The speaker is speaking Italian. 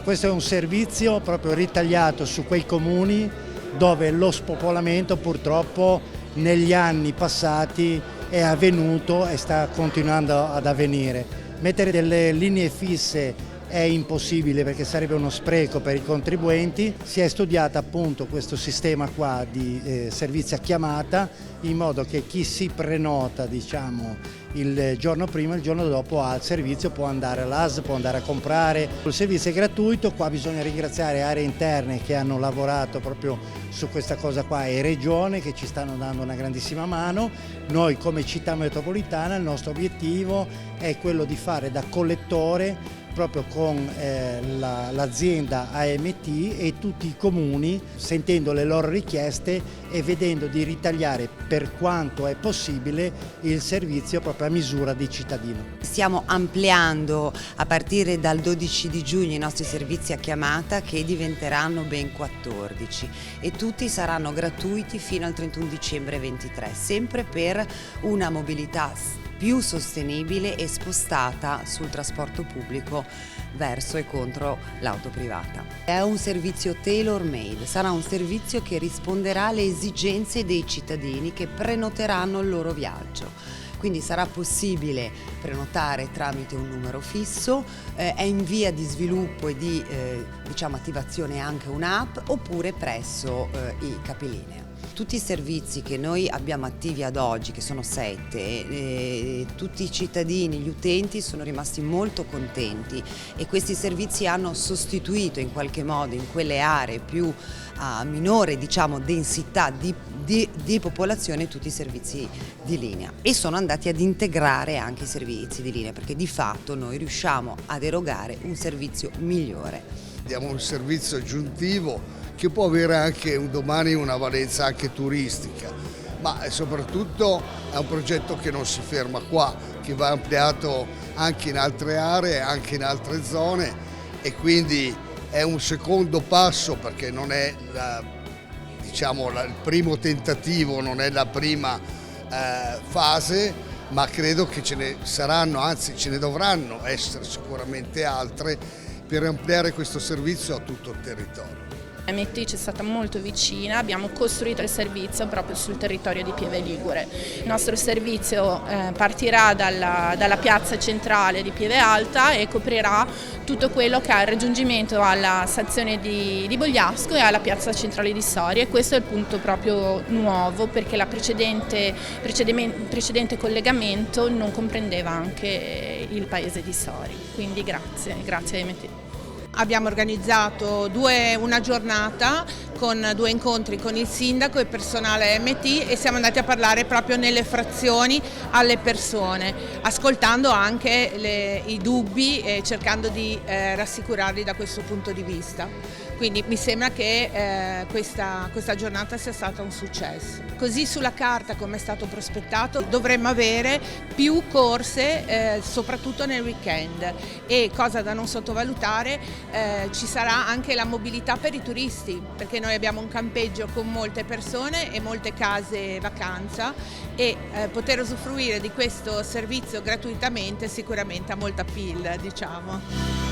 Questo è un servizio proprio ritagliato su quei comuni dove lo spopolamento purtroppo negli anni passati è avvenuto e sta continuando ad avvenire. Mettere delle linee fisse è impossibile perché sarebbe uno spreco per i contribuenti. Si è studiato appunto questo sistema qua di servizi a chiamata, in modo che chi si prenota, diciamo, il giorno prima, il giorno dopo ha il servizio, può andare all'ASL, può andare a comprare. Il servizio è gratuito. Qua bisogna ringraziare Aree Interne che hanno lavorato proprio su questa cosa qua e Regione che ci stanno dando una grandissima mano. Noi come città metropolitana il nostro obiettivo è quello di fare da collettore proprio con l'azienda AMT e tutti i comuni, sentendo le loro richieste e vedendo di ritagliare per quanto è possibile il servizio proprio a misura dei cittadini. Stiamo ampliando a partire dal 12 di giugno i nostri servizi a chiamata, che diventeranno ben 14 e tutti saranno gratuiti fino al 31 dicembre 2023, sempre per una mobilità più sostenibile e spostata sul trasporto pubblico verso e contro l'auto privata. È un servizio tailor made, sarà un servizio che risponderà alle esigenze dei cittadini che prenoteranno il loro viaggio. Quindi sarà possibile prenotare tramite un numero fisso, è in via di sviluppo e di attivazione anche un'app, oppure presso i capilinea. Tutti i servizi che noi abbiamo attivi ad oggi, che sono 7, tutti i cittadini, gli utenti sono rimasti molto contenti e questi servizi hanno sostituito in qualche modo in quelle aree più a minore densità di popolazione tutti i servizi di linea, e sono andati ad integrare anche i servizi di linea, perché di fatto noi riusciamo ad erogare un servizio migliore. Diamo un servizio aggiuntivo che può avere anche un domani una valenza anche turistica, ma soprattutto è un progetto che non si ferma qua, che va ampliato anche in altre aree, anche in altre zone, e quindi è un secondo passo, perché non è il primo tentativo, non è la prima fase, ma credo che ce ne saranno, anzi ce ne dovranno essere sicuramente altre per ampliare questo servizio a tutto il territorio. AMT ci è stata molto vicina, abbiamo costruito il servizio proprio sul territorio di Pieve Ligure. Il nostro servizio partirà dalla piazza centrale di Pieve Alta e coprirà tutto quello che è il raggiungimento alla stazione di Bogliasco e alla piazza centrale di Soria, e questo è il punto proprio nuovo, perché il precedente collegamento non comprendeva anche il paese di Soria, quindi grazie AMT. Abbiamo organizzato una giornata con 2 incontri con il sindaco e personale AMT, e siamo andati a parlare proprio nelle frazioni alle persone, ascoltando anche i dubbi e cercando di rassicurarli da questo punto di vista. Quindi mi sembra che questa giornata sia stata un successo. Così sulla carta, come è stato prospettato, dovremmo avere più corse, soprattutto nel weekend, e cosa da non sottovalutare, ci sarà anche la mobilità per i turisti, perché noi abbiamo un campeggio con molte persone e molte case vacanza, e poter usufruire di questo servizio gratuitamente sicuramente ha molta appeal, diciamo.